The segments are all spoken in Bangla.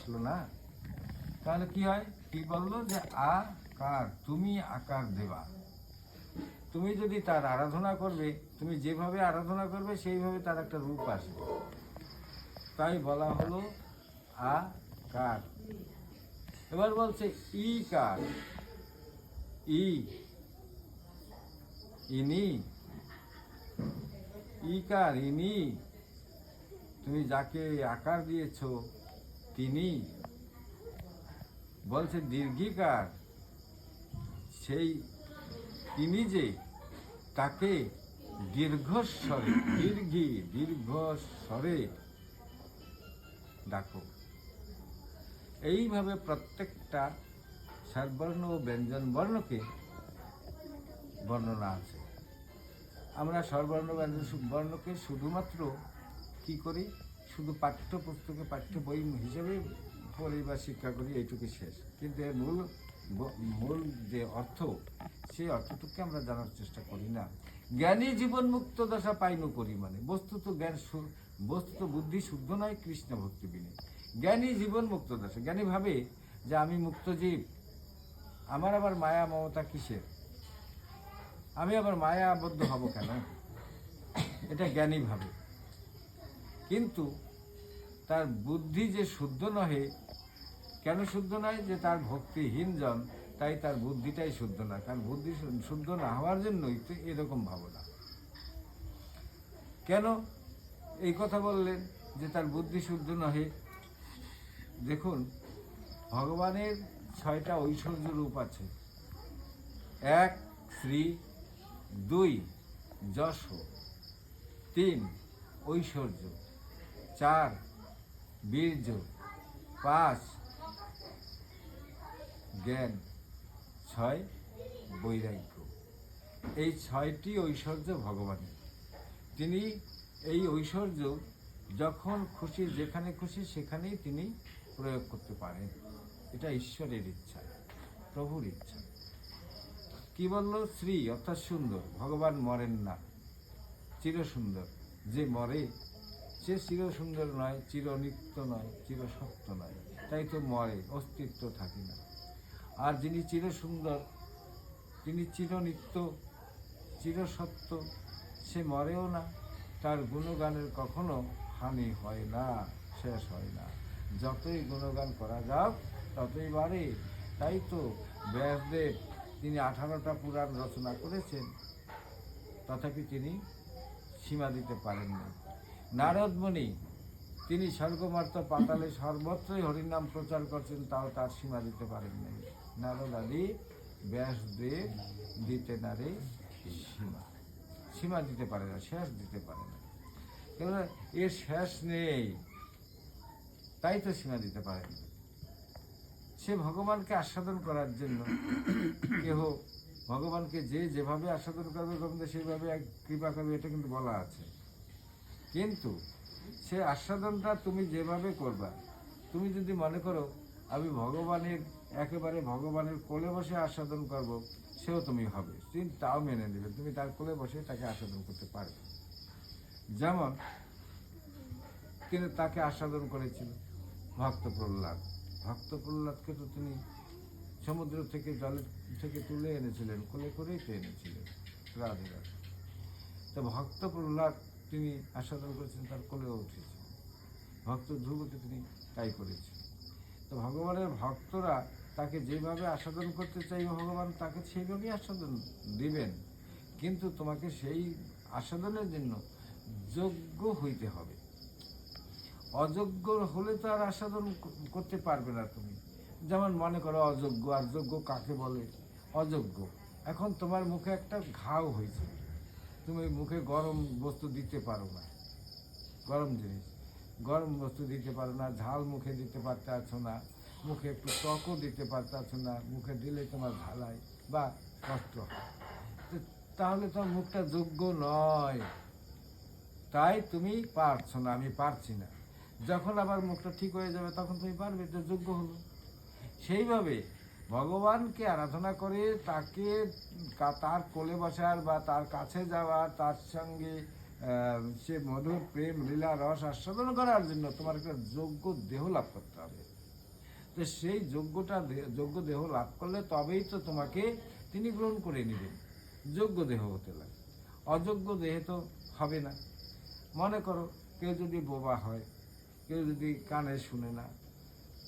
আসলো না। তাহলে কি হয়, কি বললো যে আকার, তুমি আকার দেবা। তুমি যদি তার আরাধনা করবে, তুমি যেভাবে আরাধনা করবে সেইভাবে তার একটা রূপ আসবে। তাই বলা হলো আকার। এবার বলছে ইকার, ইনি, ইকার ইনি, তুমি যাকে আকার দিয়েছ তিনি। বলছে দীর্ঘিকার, সেই তিনি যে তাকে দীর্ঘস্বরে, দীর্ঘস্বরে ডাকো। এইভাবে প্রত্যেকটা স্বরবর্ণ ও ব্যঞ্জন বর্ণকে বর্ণনা আছে। আমরা স্বরবর্ণ ব্যঞ্জন বর্ণকে শুধুমাত্র কি করি, শুধু পাঠ্যপুস্তকে পাঠ্য বই হিসেবে পড়ি বা শিক্ষা করি, এইটুকু শেষ। কিন্তু এর মূল যে অর্থ, সেই অর্থটুকু আমরা জানার চেষ্টা করি না। জ্ঞানী জীবন মুক্ত দশা পাইনু করি, মানে বস্তুত জ্ঞান, বস্তুত বুদ্ধি শুদ্ধ নয় কৃষ্ণ ভক্তি বিনে। জ্ঞানী জীবন মুক্ত দশা, জ্ঞানী ভাবে যে আমি মুক্ত জীব, আমার আবার মায়া মমতা কিসের, আমি আবার মায়া আবদ্ধ হব কেন, এটা জ্ঞানী ভাবে। কিন্তু তার বুদ্ধি যে শুদ্ধ নহে, কেন শুদ্ধ নয়, যে তার ভক্তিহীন জন, তাই তার বুদ্ধিটাই শুদ্ধ না। কারণ বুদ্ধি শুদ্ধ না হওয়ার জন্যই তো এরকম ভাবনা। কেন এই কথা বললেন যে তার বুদ্ধি শুদ্ধ নহে? দেখুন, ভগবানের 6টা ঐশ্বর্য রূপ আছে। 1 শ্রী, 2 যশ, 3 ঐশ্বর্য, 4 বীর্য, 5 জ্ঞান, 6 বৈরাগ্য। এই 6টি ঐশ্বর্য ভগবানের। তিনি এই ঐশ্বর্য যখন খুশি, যেখানে খুশি সেখানেই তিনি প্রয়োগ করতে পারেন। এটা ঈশ্বরের ইচ্ছা, প্রভুর ইচ্ছা। কি বললো? শ্রী অর্থাৎ সুন্দর। ভগবান মরেন না, চিরসুন্দর। যে মরে সে চিরসুন্দর নয়, চিরনিত্য নয়, চিরসত্য নয়, তাই তো মরে, অস্তিত্ব থাকে না। আর যিনি চিরসুন্দর, তিনি চিরনিত্য, চিরসত্য, সে মরেও না, তার গুণগানের কখনো হানি হয় না, শেষ হয় না। যতই গুণগান করা যাক ততই বাড়ে। তাই তো ব্যাসদেব, তিনি 18টা পুরাণ রচনা করেছেন, তথাপি তিনি সীমা দিতে পারেননি। নারদমণি, তিনি স্বর্গমর্ত পাতালে সর্বত্রই হরিনাম প্রচার করছেন, তাও তার সীমা দিতে পারেন নাই। নারদ আদি ব্যাসদেব দিতে নারে সীমা, সীমা দিতে পারে না, শেষ দিতে পারে না। কেননা এর শেষ নেই, তাই তো সীমা দিতে পারেন না। সে ভগবানকে আস্বাদন করার জন্য কেহ ভগবানকে যে যেভাবে আস্বাদন করবে গোবিন্দ সেইভাবে কৃপা করবে, এটা কিন্তু বলা আছে। কিন্তু সে আস্বাদনটা তুমি যেভাবে করবা, তুমি যদি মনে করো আমি ভগবানের একেবারে ভগবানের কোলে বসে আস্বাদন করব, সেও তুমি হবে, তিনি তাও মেনে নেবে, তুমি তার কোলে বসে তাকে আস্বাদন করতে পারবে। যেমন তিনি তাকে আস্বাদন করেছিল ভক্ত প্রহ্লাদ। ভক্ত প্রহ্লাদকে তো তিনি সমুদ্র থেকে, জলের থেকে তুলে এনেছিলেন, কোলে করেই তো এনেছিলেন রাধে রাধে। তো ভক্ত প্রহ্লাদ তিনি আস্বাদন করেছেন, তার কোলেও উঠেছেন। ভক্ত ধ্রুবকে তিনি তাই করেছেন। তো ভগবানের ভক্তরা তাকে যেভাবে আস্বাদন করতে চাই, ভগবান তাকে সেইভাবেই আস্বাদন দিবেন। কিন্তু তোমাকে সেই আস্বাদনের জন্য যোগ্য হইতে হবে। অযোগ্য হলে তো আর আস্বাদন করতে পারবে না তুমি। যেমন মনে করো অযোগ্য, আর যোগ্য কাকে বলে? অযোগ্য। এখন তোমার মুখে একটা ঘাও হয়েছে, তুমি মুখে গরম বস্তু দিতে পারো না, গরম জিনিস, গরম বস্তু দিতে পারো না, ঝাল মুখে দিতে পারতেছো না, মুখে একটু টকও দিতে পারতেছো না, মুখে দিলে তোমার ঝালাই বা কষ্ট হয়। তাহলে তোমার মুখটা যোগ্য নয়, তাই তুমি পারছো না, আমি পারছি না। যখন আবার মুখটা ঠিক হয়ে যাবে তখন তুমি পারবে, তো যোগ্য হলো। সেইভাবে ভগবানকে আরাধনা করে তাকে, তার কোলে বসার বা তার কাছে যাওয়ার, তার সঙ্গে সে মধুর প্রেম লীলা রস আস্বাদন করার জন্য তোমার একটা যোগ্য দেহ লাভ করতে হবে। তো সেই যোগ্য দেহ লাভ করলে তবেই তো তোমাকে তিনি গ্রহণ করে নেবেন, যোগ্য দেহ হতে লাগে। অযোগ্য দেহে তো হবে না। মনে করো কেউ যদি বোবা হয়, কেউ যদি কানে শুনে না,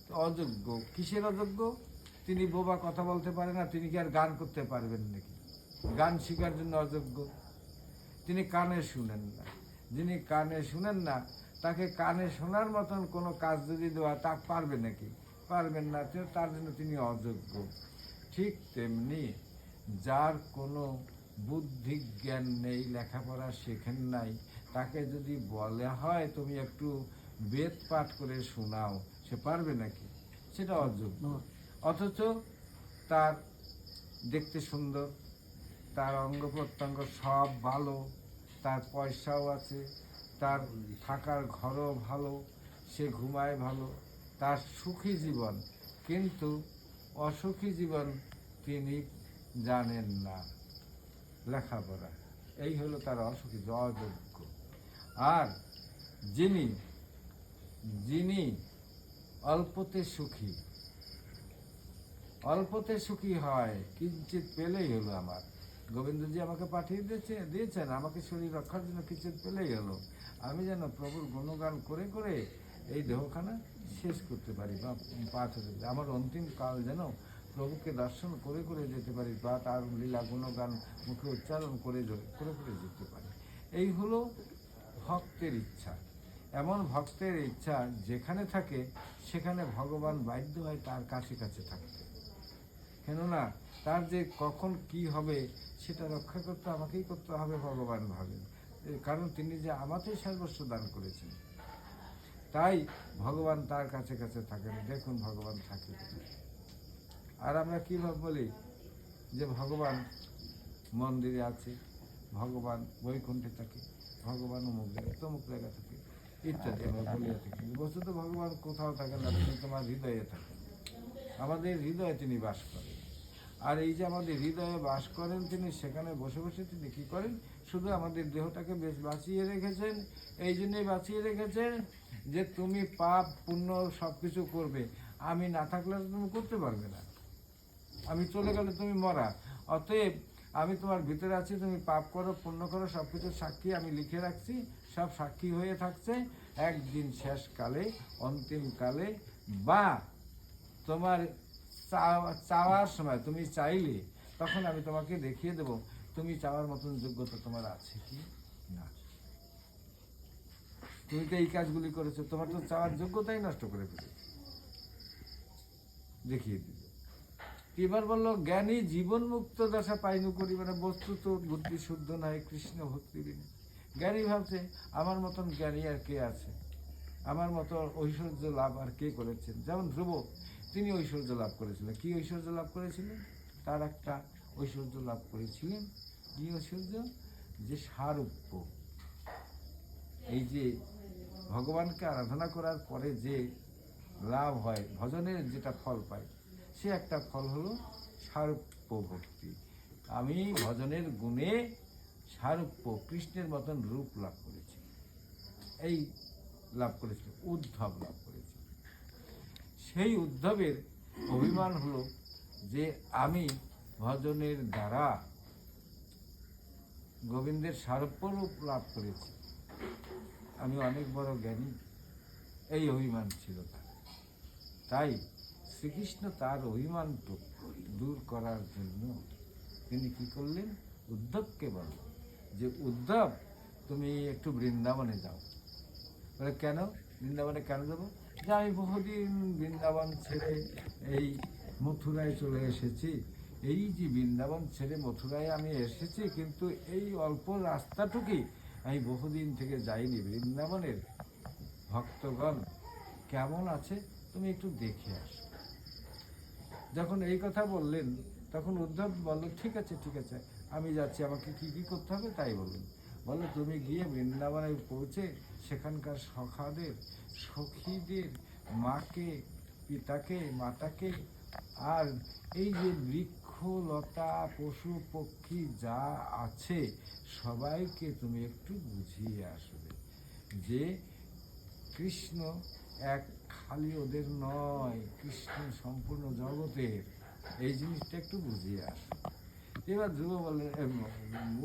তো অযোগ্য। কিসের অযোগ্য? তিনি বোবা, কথা বলতে পারে না, তিনি কি আর গান করতে পারবেন নাকি? গান শেখার জন্য অযোগ্য। তিনি কানে শুনেন না, যিনি কানে শুনেন না তাকে কানে শোনার মতন কোনো কাজ যদি দেওয়া, তা পারবে নাকি? পারবেন না, তার জন্য তিনি অযোগ্য। ঠিক তেমনি যার কোনো বুদ্ধি জ্ঞান নেই, লেখাপড়া শেখেন নাই, তাকে যদি বলা হয় তুমি একটু বেদ পাঠ করে শোনাও, সে পারবে নাকি? সেটা অযোগ্য। অথচ তার দেখতে সুন্দর, তার অঙ্গ প্রত্যঙ্গ সব ভালো, তার পয়সাও আছে, তার থাকার ঘরও ভালো, সে ঘুমায় ভালো, তার সুখী জীবন, কিন্তু অসুখী জীবন তিনি জানেন না লেখাপড়া, এই হলো তার অসুখী, অযোগ্য। আর যিনি যিনি অল্পতে সুখী, অল্পতে সুখী হয়, কিঞ্চিত পেলেই হলো আমার। গোবিন্দজি আমাকে পাঠিয়ে দিয়েছেন আমাকে শরীর রক্ষার জন্য, কিঞ্চিত পেলেই হলো। আমি যেন প্রভুর গুণগান করে করে এই দেহখানা শেষ করতে পারি, বা পাঠ হতে পারি। আমার অন্তিম কাল যেন প্রভুকে দর্শন করে করে যেতে পারি, বা তার লীলা গুণগান মুখে উচ্চারণ করে করে করে যেতে পারি। এই হলো ভক্তের ইচ্ছা। এমন ভক্তের ইচ্ছা যেখানে থাকে সেখানে ভগবান বাধ্য হয় তার কাছে কাছে থাকতে। কেননা তার যে কখন কি হবে সেটা রক্ষা করতে আমাকেই করতে হবে, ভগবান ভাবেন, কারণ তিনি যে আমাকেই সর্বস্ব দান করেছেন। তাই ভগবান তার কাছে কাছে থাকেন। দেখুন ভগবান থাকে। আর আমরা কীভাবে বলি যে ভগবান মন্দিরে আছে, ভগবান বৈকুণ্ঠে থাকে, ভগবান অমুক জায়গায় তমুক জায়গা থাকে ইত্যাদি আমরা বলিয়া থাকি। বস্তুত ভগবান কোথাও থাকেন না, তিনি তোমার হৃদয়ে থাকেন। আমাদের হৃদয়ে তিনি বাস করেন। আর এই যে আমাদের হৃদয়ে বাস করেন তিনি, সেখানে বসে বসে তিনি কী করেন? শুধু আমাদের দেহটাকে বেশ বাঁচিয়ে রেখেছেন। এই জন্যই বাঁচিয়ে রেখেছেন যে তুমি পাপ পুণ্য সব কিছু করবে, আমি না থাকলে তুমি করতে পারবে না, আমি চলে গেলে তুমি মরা। অতএব আমি তোমার ভিতরে আছি, তুমি পাপ করো পুণ্য করো সব কিছু সাক্ষী আমি লিখে রাখছি, সব সাক্ষী হয়ে থাকছে। একদিন শেষকালে, অন্তিমকালে, বা তোমার চাওয়ার সময় তুমি চাইলে তখন আমি তোমাকে দেখিয়ে দেব তুমি চাওয়ার মতন যোগ্যতা তোমার আছে কি না। তুমি তো এই কাজগুলি করেছো, তোমার তো চাওয়ার যোগ্যতাই নষ্ট করে ফেলেছো, দেখিয়ে দিল। এবার বললো জ্ঞানী জীবন মুক্ত দশা পাইনু করি, মানে বস্তুত বুদ্ধি শুদ্ধ নয় কৃষ্ণ ভক্তি বিনে। জ্ঞানী ভাবছে আমার মতন জ্ঞানী আর কে আছে, আমার মতো ঐশ্বর্য লাভ আর কে করেছেন? যেমন ধ্রুব, তিনি ঐশ্বর্য লাভ করেছিলেন। কি ঐশ্বর্য লাভ করেছিলেন? তার একটা ঐশ্বর্য লাভ করেছিলেন। কি ঐশ্বর্য? যে সারূপ্য। এই যে ভগবানকে আরাধনা করার পরে যে লাভ হয়, ভজনের যেটা ফল পাই, সে একটা ফল হলো সারূপ্য ভক্তি। আমি ভজনের গুণে সারূপ্য, কৃষ্ণের মতন রূপ লাভ করেছি। এই লাভ করেছিল, উদ্ধব লাভ করেছিল। সেই উদ্ধবের অভিমান হলো যে আমি ভজনের দ্বারা গোবিন্দের সারূপ্য রূপ লাভ করেছি, আমি অনেক বড় জ্ঞানী, এই অভিমান ছিল তার। তাই শ্রীকৃষ্ণ তার অভিমানটুকু দূর করার জন্য তিনি কি করলেন? উদ্ধবকে বললেন যে উদ্ধব তুমি একটু বৃন্দাবনে যাও। বলে কেন? বৃন্দাবনে কেন যাবো? যে আমি বহুদিন বৃন্দাবন ছেড়ে এই মথুরায় চলে এসেছি। এই যে বৃন্দাবন ছেড়ে মথুরায় আমি এসেছি, কিন্তু এই অল্প রাস্তাটুকুই আমি বহুদিন থেকে যাইনি। বৃন্দাবনের ভক্তগণ কেমন আছে তুমি একটু দেখে আসো। যখন এই কথা বললেন তখন উদ্ধব বলল ঠিক আছে ঠিক আছে আমি যাচ্ছি, আমাকে কি কি করতে হবে তাই বলুন। বললো তুমি গিয়ে বৃন্দাবনে পৌঁছে সেখানকার সখাদের সখীদের মাকে পিতাকে মাতাকে আর এই যে বৃক্ষ লতা পশু পক্ষী যা আছে সবাইকে তুমি একটু বুঝিয়ে আসবে যে কৃষ্ণ এক খালি ওদের নয়, কৃষ্ণ সম্পূর্ণ জগতের। এই জিনিসটা একটু বুঝিয়ে আসো। এবার ধ্রুব বললেন,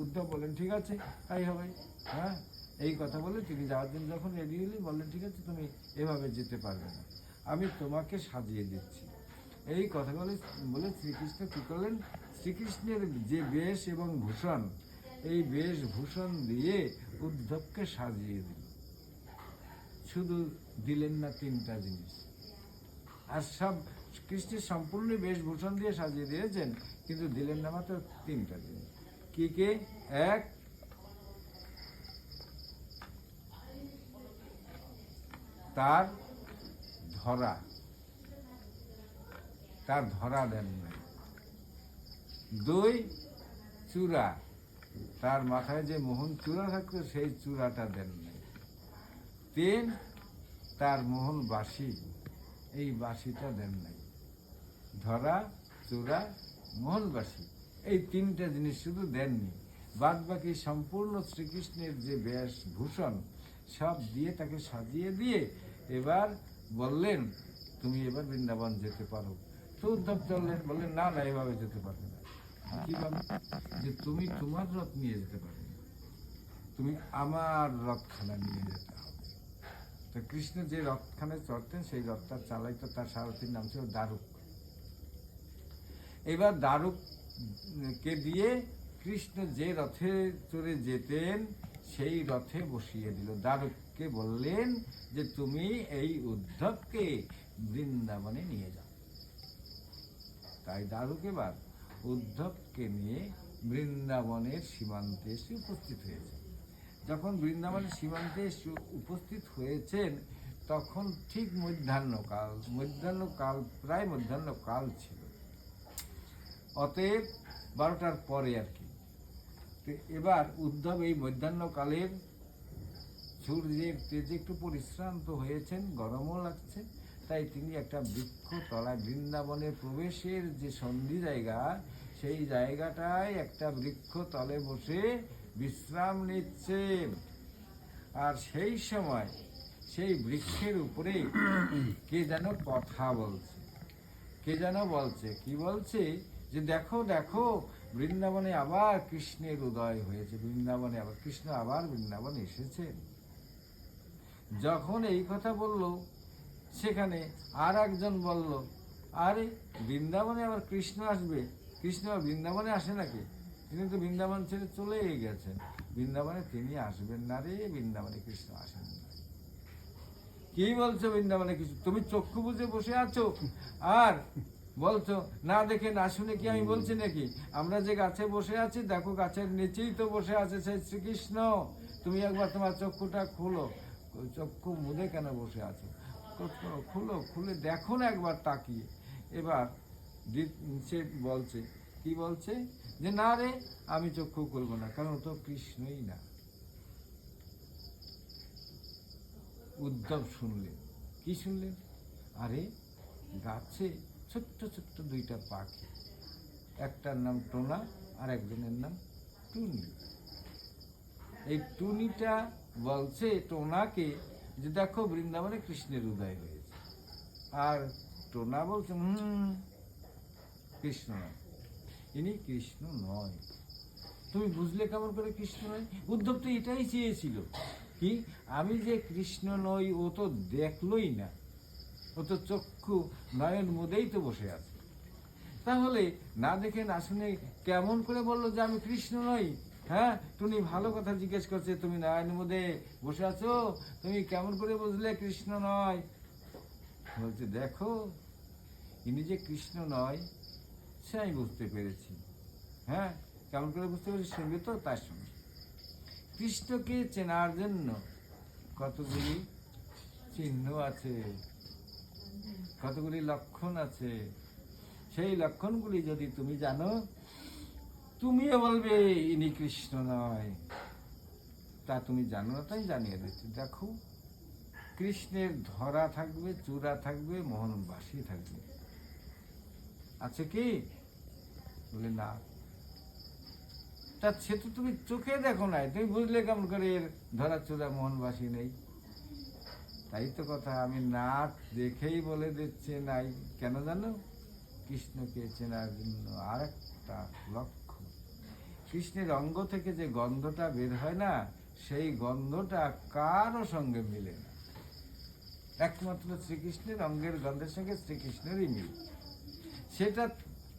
উদ্ধব বললেন ঠিক আছে তাই হবে। হ্যাঁ, এই কথা বলে তিনি যাওয়ার জন্য যখন রেডি হলেন, বললেন ঠিক আছে তুমি এভাবে যেতে পারবে না, আমি তোমাকে সাজিয়ে দিচ্ছি। এই কথা বলে শ্রীকৃষ্ণ কী করলেন, শ্রীকৃষ্ণের যে বেশ এবং ভূষণ, এই বেশভূষণ দিয়ে উদ্ধবকে সাজিয়ে দিল। শুধু দিলেন না তিনটা জিনিস, আর সব কৃষ্ণের সম্পূর্ণ বেশভূষণ দিয়ে সাজিয়ে দিয়েছেন, কিন্তু দিলেন না মাত্র তিনটা জিনিস। কি কে? এক, তার ধরা দেন নাই। দুই, চূড়া, তার মাথায় যে মোহন চূড়া থাকতো সেই চূড়াটা দেন নাই। তিন, তার মোহন বাঁশি, এই বাঁশিটা দেন নাই। ধরা, চূড়া, মোহন বাঁশি, এই তিনটা জিনিস শুধু দেননি। বাদ বাকি সম্পূর্ণ শ্রীকৃষ্ণের যে বেশভূষণ সব দিয়ে তাকে সাজিয়ে দিয়ে এবার বললেন তুমি এবার বৃন্দাবন যেতে পারো। তো উদ্ধব চললেন, বললেন না না, এভাবে যেতে পারবে না। কিভাবে? যে তুমি তোমার রথ নিয়ে যেতে পারবে না, তুমি আমার রথখানা নিয়ে যেতে হবে। তো কৃষ্ণ যে রথখানে চড়তেন সেই রথটা চালাইতো, তার সারথীর নাম ছিল দারুক। এবার দারুককে দিয়ে কৃষ্ণ যে রথে চড়ে যেতেন সেই রথে বসিয়ে দিল। দারুককে বললেন যে তুমি এই উদ্ধবকে বৃন্দাবনে নিয়ে যাও। তাই দারুক এবার উদ্ধবকে নিয়ে বৃন্দাবনের সীমান্তে এসে উপস্থিত হয়েছে। যখন বৃন্দাবনের সীমান্তে এসে উপস্থিত হয়েছেন তখন ঠিক মধ্যাহ্নকাল প্রায় মধ্যাহ্নকাল ছিল, অতএব 12টার পরে আর কি। তো এবার উদ্ধব এই মধ্যাহ্নকালের সূর্যের তেজে একটু পরিশ্রান্ত হয়েছেন, গরমও লাগছে, তাই তিনি একটা বৃক্ষ তলায়, বৃন্দাবনের প্রবেশের যে সন্ধি জায়গা সেই জায়গাটায় একটা বৃক্ষ তলে বসে বিশ্রাম নিচ্ছেন। আর সেই সময় সেই বৃক্ষের উপরে কে যেন কথা বলছে, কি বলছে যে দেখো দেখো বৃন্দাবনে আবার কৃষ্ণের উদয় হয়েছে, বৃন্দাবনে আবার কৃষ্ণ আবার বৃন্দাবনে এসেছেন। যখন এই কথা বলল সেখানে আর একজন বলল, আরে বৃন্দাবনে আবার কৃষ্ণ আসবে? কৃষ্ণ বৃন্দাবনে আসে নাকি? তিনি তো বৃন্দাবন ছেড়ে চলে গেছেন, বৃন্দাবনে তিনি আসবেন না রে, বৃন্দাবনে কৃষ্ণ আসেন না। কি বলছো বৃন্দাবনে কৃষ্ণ? তুমি চক্ষু বুঝে বসে আছো আর বলছো না দেখে না শুনে? কি আমি বলছি নাকি? আমরা যে গাছে বসে আছি দেখো, গাছের নিচেই তো বসে আছে সেই শ্রীকৃষ্ণ। তুমি একবার তোমার চক্ষুটা খুলো, চক্ষু মুদে কেন বসে আছো? খুলে দেখো না একবার তাকিয়ে। এবার সে বলছে, কি বলছে যে না রে আমি চক্ষু খুলবো না, কারণ তো কৃষ্ণই না। উদ্ধব শুনলেন, কি শুনলেন? আরে গাছে ছোট্ট ছোট্ট দুইটা পাখি, একটার নাম টোনা আর একজনের নাম টুনি। এই টুনিটা বলছে টোনাকে যে দেখো বৃন্দাবনে কৃষ্ণের উদয় হয়েছে, আর টোনা বলছে কৃষ্ণ নয়, ইনি কৃষ্ণ নয়। তুমি বুঝলে কেমন করে কৃষ্ণ নয়? উদ্ধব তো এটাই চেয়েছিল, কি আমি যে কৃষ্ণ নই ও তো দেখলই না, ও তো চক্ষু নয়ন মুদেই তো বসে আছে। তাহলে না দেখে না শুনে কেমন করে বললো যে আমি কৃষ্ণ নই? হ্যাঁ, তুমি ভালো কথা জিজ্ঞেস করছে, তুমি নয়ন মুদে বসে আছো, তুমি কেমন করে বুঝলে কৃষ্ণ নয়? বলছে দেখো ইনি যে কৃষ্ণ নয় সে আমি বুঝতে পেরেছি। হ্যাঁ, কেমন করে বুঝতে পেরেছি শুনবে তো? তার সঙ্গে কৃষ্ণকে চেনার জন্য কতগুলি চিহ্ন আছে, কতগুলি লক্ষণ আছে। সেই লক্ষণগুলি যদি তুমি জানো তুমিও বলবে ইনি কৃষ্ণ নয়। তা তুমি জানো না, তাই জানিয়ে দিচ্ছি। দেখো কৃষ্ণের ধরা থাকবে, চূড়া থাকবে, মোহন বাঁশি থাকবে। আছে কি? বলে না। তা সে তো তুমি চোখে দেখো নাই, তুমি বুঝলে কেমন করে এর ধরা চূড়া মোহন বাঁশি নেই? তাই তো কথা, আমি নাচ দেখেই বলে দিচ্ছি নাই, কেন জানো? কৃষ্ণকে চেনার জন্য। আর একটা লক্ষ্য, কৃষ্ণের অঙ্গ থেকে যে গন্ধটা বের হয় না, সেই গন্ধটা কারো সঙ্গে মিলে না, একমাত্র শ্রীকৃষ্ণের অঙ্গের গন্ধের সঙ্গে শ্রীকৃষ্ণেরই মিল। সেটা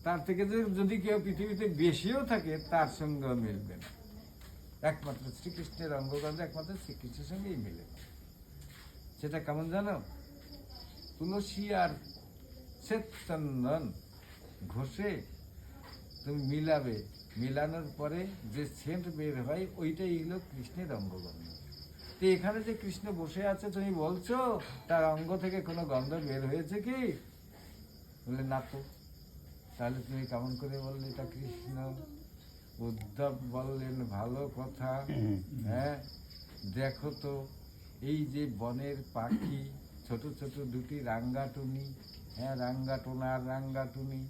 তার থেকে যদি কেউ পৃথিবীতে বেশিও থাকে, তার সঙ্গেও মিলবে না। একমাত্র শ্রীকৃষ্ণের অঙ্গগন্ধ একমাত্র শ্রীকৃষ্ণের সঙ্গেই মিলে। সেটা কেমন জানো? তুলসী আর শ্বেতচন্দন ঘষে তুমি মিলাবে, মিলানোর পরে যে সেন্ট বের হয়, ওইটাই হলো কৃষ্ণের অঙ্গগন্ধ। তো এখানে যে কৃষ্ণ বসে আছে, তুমি বলছো তার অঙ্গ থেকে কোনো গন্ধ বের হয়েছে কি? বলে না তো। তাহলে তুমি কেমন করে বললে এটা কৃষ্ণ? উদ্ধব বললেন, ভালো কথা। হ্যাঁ, দেখো তো, এই যে বনের পাখি, ছোট ছোট দুটি রাঙ্গাটুনি, হ্যাঁ, রাঙ্গাটোনা আর রাঙ্গাটুনি,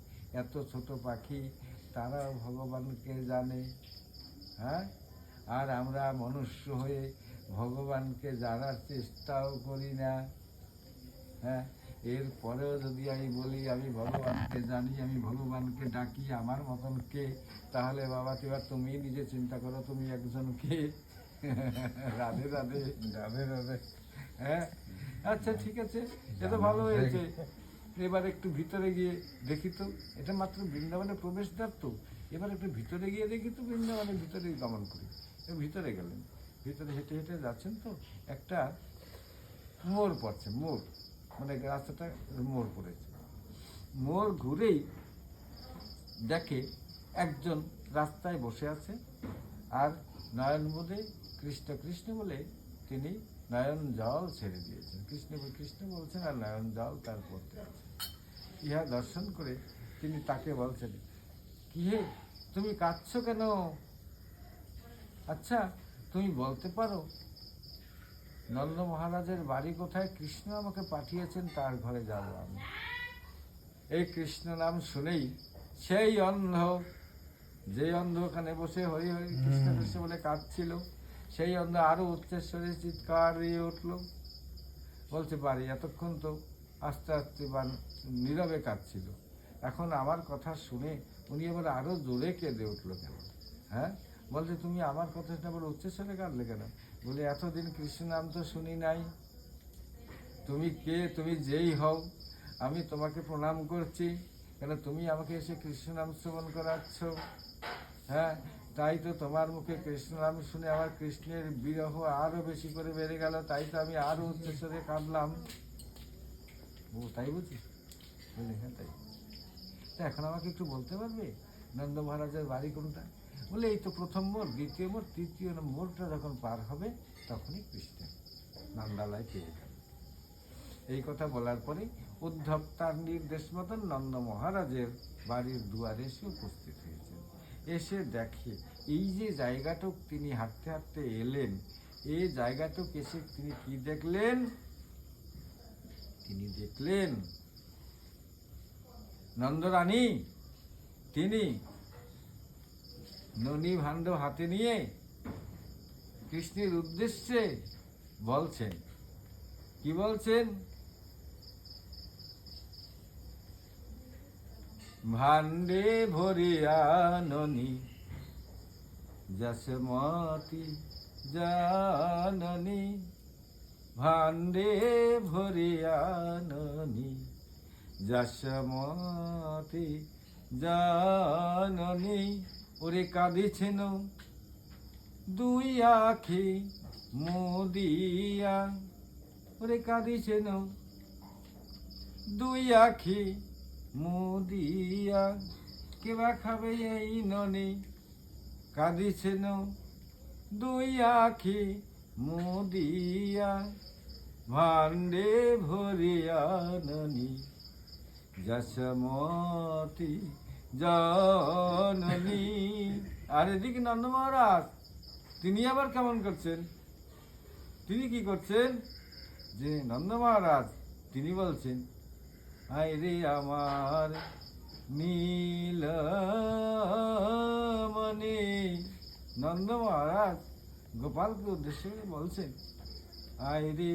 এত ছোট পাখি, তারাও ভগবানকে জানে। হ্যাঁ, আর আমরা মনুষ্য হয়ে ভগবানকে জানার চেষ্টাও করি না। হ্যাঁ, এরপরেও যদি আমি বলি আমি ভগবানকে জানি, আমি ভগবানকে ডাকি, আমার মতন কে? তাহলে বাবা এবার তুমি নিজে চিন্তা করো, তুমি একজন কে? রাধে রাধে, রাধে রাধে। হ্যাঁ, আচ্ছা ঠিক আছে, এটা ভালো হয়েছে। এবার একটু ভিতরে গিয়ে দেখি তো, এটা মাত্র বৃন্দাবনের প্রবেশদ্বার তো, এবার একটু ভিতরে গিয়ে দেখি তো, বৃন্দাবনের ভিতরে গমন করি। ভিতরে গেলেন, ভিতরে হেঁটে হেঁটে যাচ্ছেন তো, একটা মোড় পড়ছে, মোড় মানে রাস্তাটা মোড় পড়েছে। মোড় ঘুরেই দেখে একজন রাস্তায় বসে আছে, আর নয়ন বোধে কৃষ্ণ কৃষ্ণ বলে তিনি নয়ন জল ছেড়ে দিয়েছেন। কৃষ্ণ কৃষ্ণ বলছেন আর নয়ন জল তার পড়তে আছে। ইহা দর্শন করে তিনি তাকে বলছেন, কি হে, তুমি কাঁদছো কেন? আচ্ছা, তুমি বলতে পারো নন্দ মহারাজের বাড়ি কোথায়? কৃষ্ণ আমাকে পাঠিয়েছেন, তার ঘরে যাব আমি। এই কৃষ্ণ নাম শুনেই সেই অন্ধ, যে অন্ধ ওখানে বসে হরি হরি কৃষ্ণ কৃষ্ণ বলে কাঁদছিল, সেই অন্ধ আরো উচ্চস্বরে চিৎকার দিয়ে উঠল। বলতে পারি এতক্ষণ তো আস্তে আস্তে বা নীরবে কাঁদছিল, এখন আমার কথা শুনে উনি এবার আরো জোরে কেঁদে উঠলো কেন? হ্যাঁ, বলছে তুমি আমার কথা শুনে আবার উচ্চস্বরে কাঁদলে কেন? বলে এতদিন কৃষ্ণ নাম তো শুনি নাই। তুমি কে? তুমি যেই হও, আমি তোমাকে প্রণাম করছি, কেন তুমি আমাকে এসে কৃষ্ণ নাম শ্রবণ করাচ্ছ। হ্যাঁ, তাই তো তোমার মুখে কৃষ্ণ নাম শুনে আমার কৃষ্ণের বিরহ আরো বেশি করে বেড়ে গেল, তাই তো আমি আরো উচ্চস্বরে কাঁদলাম। ও তাই বুঝি? বলে হ্যাঁ তাই। তা এখন আমাকে একটু বলতে পারবে নন্দ মহারাজের বাড়ি কোনটা? বলে এই তো প্রথম মোড়, দ্বিতীয় মোড়, তৃতীয় মোড়টা যখন পার হবে তখনই কৃষ্ণ নন্দালয় পেয়ে যাবে। এই কথা বলার পরে উদ্ধব তার নির্দেশ মতন নন্দ মহারাজের বাড়ির দুয়ারে এসে উপস্থিত হয়েছেন। এসে দেখে এই যে জায়গাটুক তিনি হাঁটতে হাঁটতে এলেন, এই জায়গাটুক এসে তিনি কি দেখলেন? তিনি দেখলেন নন্দরানী, তিনি ননী ভাণ্ড হাতে নিয়ে কৃষ্ণের উদ্দেশ্যে বলছেন। কি বলছেন? ভাণ্ডে ভরিয়া ননী যশমতি জাননী, ভাণ্ডে ভরিয়া ননী যশমতি জাননী। ওরে কাঁদিছেন দুই আখি মুদিয়া, ওরে কাঁদিছেন দুই আখি মুদিয়া, কেবা খাবে এই ননী? কাঁদিছেন দুই আখি মুদিয়া, ভাণ্ডে ভরিয়া ননী যশমতি জননী। আর এদিকে নন্দ মহারাজ তিনি আবার কেমন করছেন? তিনি কি করছেন? যে নন্দ মহারাজ তিনি বলছেন, আয় রে আমার নীলমণি। নন্দ মহারাজ গোপালকে উদ্দেশ্য করে বলছেন, আয় রে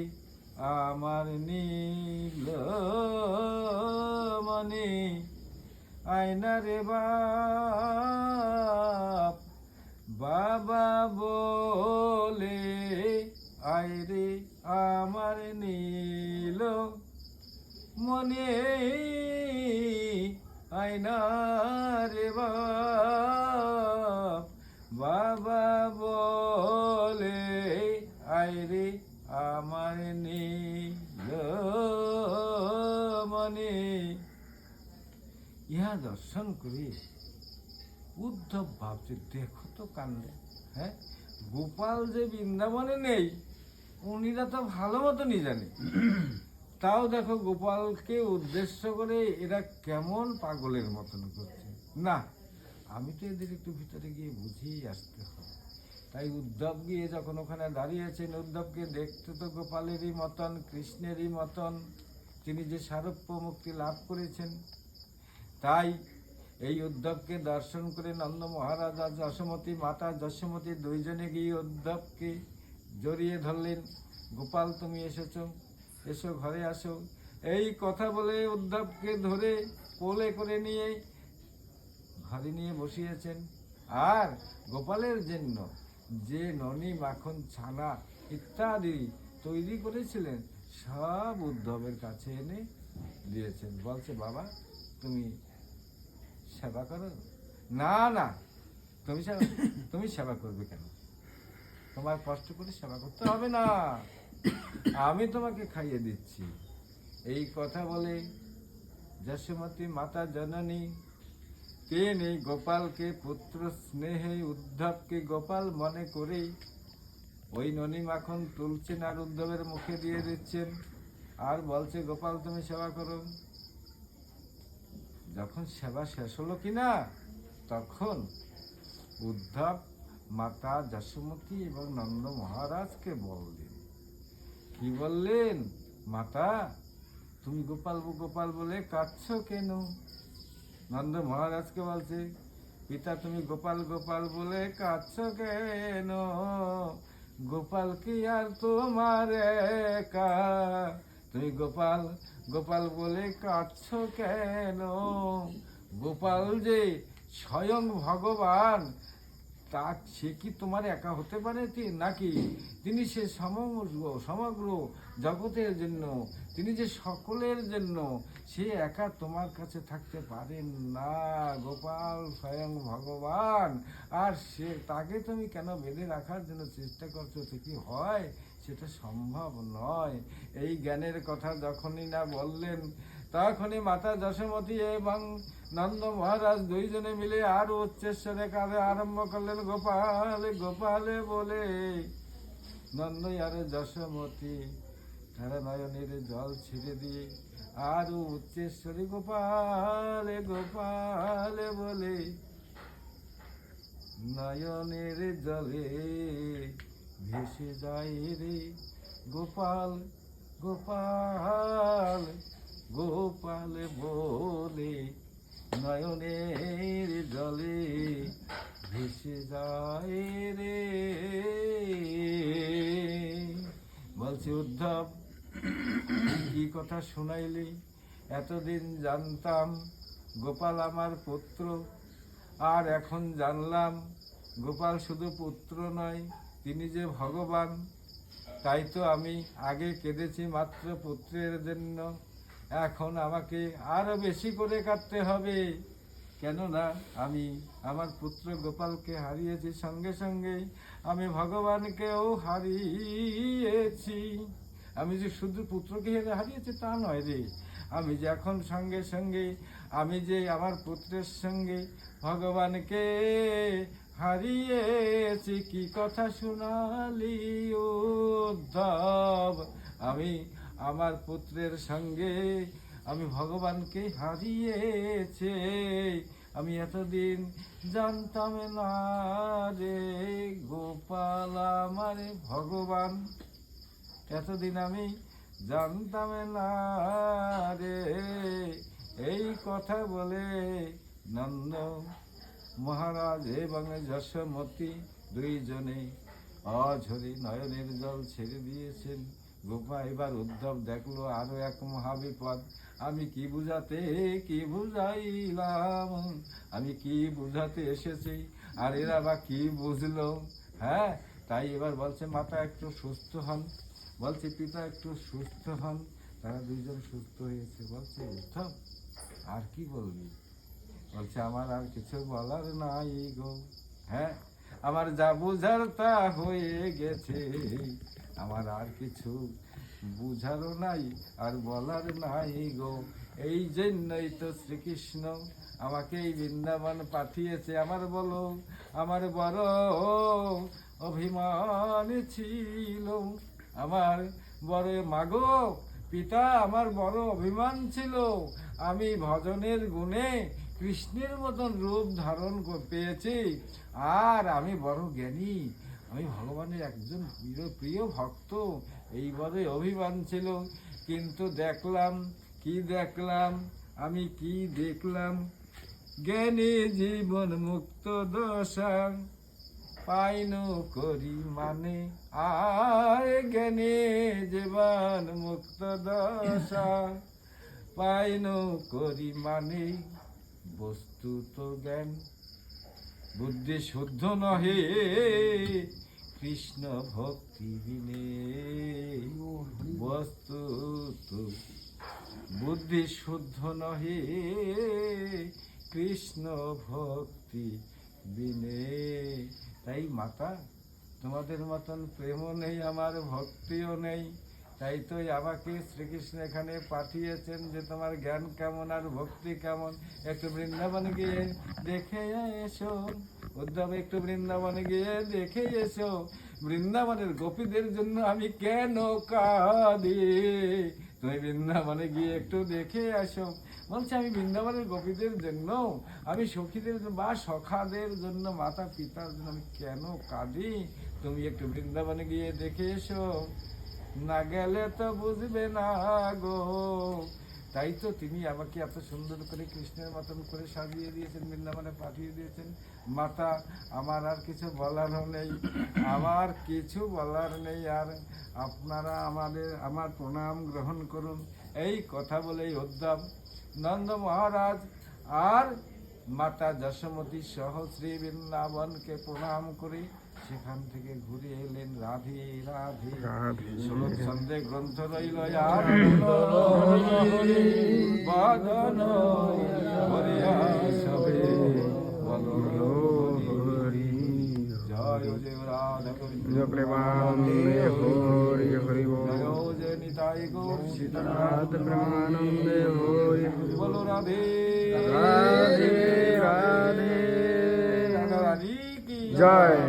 আমার নীল মনি আয়না রে বাপ, বাবা বলে আয় রে আমার নীল মনে আয়না রে বাপ, বাবা বলে আয় রে আমার নীল মনে। ইহা দর্শন করে উদ্ধব ভাবছে, দেখো তো কাণ্ডে, হ্যাঁ, গোপাল যে বৃন্দাবনে নেই উনিরা তো ভালো মতনই জানে, তাও দেখো গোপালকে উদ্দেশ্য করে এরা কেমন পাগলের মতন করছে। না, আমি তো এদের একটু ভিতরে গিয়ে বুঝিয়ে আসতে হবে। তাই উদ্ধব গিয়ে যখন ওখানে দাঁড়িয়েছেন, উদ্ধবকে দেখতে তো গোপালেরই মতন, কৃষ্ণেরই মতন, তিনি যে সারূপ্য মুক্তি লাভ করেছেন। তাই এই উদ্ধবকে দর্শন করে নন্দ মহারাজ আর যশোমতী মাতা যশোমতী দুইজনে গিয়ে উদ্ধবকে জড়িয়ে ধরলেন। গোপাল তুমি এসেছো, এসো ঘরে আসো, এই কথা বলে উদ্ধবকে ধরে কোলে করে নিয়ে ঘরে নিয়ে বসিয়েছেন। আর গোপালের জন্য যে ননি মাখন ছানা ইত্যাদি তৈরি করেছিলেন সব উদ্ধবের কাছে এনে দিয়েছেন। বলছে, বাবা তুমি সেবা করো। না না, তুমি সেবা করবে কেন? তোমার কষ্ট করে সেবা করতে হবে না, আমি তোমাকে খাইয়ে দিচ্ছি। এই কথা বলে যশোমতী মাতা জননী তিনি গোপালকে পুত্র স্নেহে উদ্ধবকে গোপাল মনে করে ওই ননি মাখন তুলছেন আর উদ্ধবের মুখে দিয়ে দিচ্ছেন, আর বলছে, গোপাল তুমি সেবা করো। যখন সেবা শেষ হলো কিনা, তখন উদ্ধব মাতা যশোমতী এবং নন্দ মহারাজকে বললেন। কি বললেন? মাতা তুমি গোপাল গোপাল বলে কাঁদছো কেন? নন্দ মহারাজকে বলছে, পিতা তুমি গোপাল গোপাল বলে কাঁদছো কেন? গোপাল কি আর তোমার একা? তুমি গোপাল গোপাল বলে কাঁদছো কেন? গোপাল যে স্বয়ং ভগবান, তা সে কি তোমার একা হতে পারে নাকি? তিনি সে সমগ্র জগতের জন্য, তিনি যে সকলের জন্য, সে একা তোমার কাছে থাকতে পারেন না। গোপাল স্বয়ং ভগবান, আর সে তাকে তুমি কেন বেঁধে রাখার জন্য চেষ্টা করছো? সে কি হয়? সেটা সম্ভব নয়। এই জ্ঞানের কথা যখনই না বললেন, তখনই মাতা যশোমতী এবং নন্দ মহারাজ দুইজনে মিলে আরো উচ্চস্বরে কাঁদে আরম্ভ করলেন, গোপাল গোপালে বলে। নন্দ আর যশোমতী তারা নয়নের জল ছেড়ে দিয়ে আরো উচ্চস্বরে গোপালে গোপালে বলে নয়নের জলে ভেসে যায় রে গোপাল গোপাল গোপাল বলে নয়নের জলে ভেসে যায় রে। বলছে, উদ্ধব কি কথা শুনাইলি? এতদিন জানতাম গোপাল আমার পুত্র, আর এখন জানলাম গোপাল শুধু পুত্র নয়, তিনি যে ভগবান। তাই তো আমি আগে কেঁদেছি মাত্র পুত্রের জন্য, এখন আমাকে আরো বেশি করে কাঁদতে হবে। কেননা আমি আমার পুত্র গোপালকে হারিয়েছি, সঙ্গে সঙ্গে আমি ভগবানকেও হারিয়েছি। আমি যে শুধু পুত্রকে হারিয়েছি তা নয় রে, আমি যে এখন সঙ্গে সঙ্গে আমি যে আমার পুত্রের সঙ্গে ভগবানকে হারিয়েছি। কি কথা শোনালি উদ্ধব? আমি আমার পুত্রের সঙ্গে আমি ভগবানকে হারিয়েছে, আমি এতদিন জানতাম না রে গোপাল আমার ভগবান। এতদিন আমি জানতাম না রে। এই কথা বলে নন্দ মহারাজ এবং যশোমতী দুইজনে অঝরে নয়নের জল ছেড়ে দিয়েছেন। গোপা এবার উদ্ধব দেখলো আরো এক মহাবিপদ। আমি কি বুঝাইলাম, আমি কি বুঝাতে এসেছি, আর এরা বা কি বুঝলো? হ্যাঁ, তাই এবার বলছে মাতা একটু সুস্থ হন, বলছে পিতা একটু সুস্থ হন। তারা দুইজন সুস্থ হয়েছে। বলছে উদ্ধব আর কি বলবি? বলছে আমার আর কিছু বলার নাই গো। হ্যাঁ, আমার যা বুঝার তা হয়ে গেছে, আমার আর কিছু বুঝারও নাই আর বলার নাই গো। এই জন্যই তো শ্রীকৃষ্ণ আমাকে এই বৃন্দাবন পাঠিয়েছে। আমার বলো, আমার বড় অভিমান ছিল, আমার বড় মাগো পিতা, আমার বড় অভিমান ছিল। আমি ভজনের গুণে কৃষ্ণের মতন রূপ ধারণ পেয়েছি, আর আমি বড় জ্ঞানী, আমি ভগবানের একজন প্রিয় ভক্ত, এই বড় অভিমান ছিল। কিন্তু দেখলাম, আমি কি দেখলাম, জ্ঞানী জীবন মুক্ত দশা পাইন করি মানে, আর জ্ঞানী জীবন মুক্ত দশা পাইন করি মানে। বস্তুত জ্ঞান বুদ্ধি শুদ্ধ নহে, কৃষ্ণ ভক্তি বিনে। বস্তুত বুদ্ধি শুদ্ধ নহে, কৃষ্ণ ভক্তি বিনে। তাই মাতা, তোমাদের মতন প্রেমও নেই, আমার ভক্তিও নেই। তাই তো আমাকে শ্রীকৃষ্ণ এখানে পাঠিয়েছেন যে তোমার জ্ঞান কেমন আর ভক্তি কেমন, একটু বৃন্দাবনে গিয়ে দেখে এসো। উদ্ধব একটু বৃন্দাবনে গিয়ে দেখে এসো, বৃন্দাবনের গোপীদের জন্য আমি কেন কাঁদি, তুমি বৃন্দাবনে গিয়ে একটু দেখে আসো। বলছে আমি বৃন্দাবনের গোপীদের জন্য, আমি সখীদের বা সখাদের জন্য, মাতা পিতার জন্য আমি কেন কাঁদি, তুমি একটু বৃন্দাবনে গিয়ে দেখে এসো, না গেলে তো বুঝবে না গো। তাই তো তিনি আমাকে এত সুন্দর করে কৃষ্ণের মতন করে সাজিয়ে দিয়েছেন, বৃন্দাবনে পাঠিয়ে দিয়েছেন। মাতা, আমার আর কিছু বলারও নেই, আমার কিছু বলার নেই, আর আপনারা আমার প্রণাম গ্রহণ করুন। এই কথা বলেই উদ্ধব নন্দ মহারাজ আর মাতা যশোমতী সহ শ্রী বৃন্দাবনকে প্রণাম করে সেখান থেকে ঘুরে এলেন। রাধে রাধে শ্লোক ছন্দে গ্রন্থ রইল আর বাদন হরিয়া সবে বলো হরি। জয় জয় রাধা প্রেমানন্দে হরি হরি বল। জয় জয় নিতাই গৌর সীতানাথ প্রেমানন্দে হরি বলো রাধে রাধে রাধে রাধা রানী কি জয়।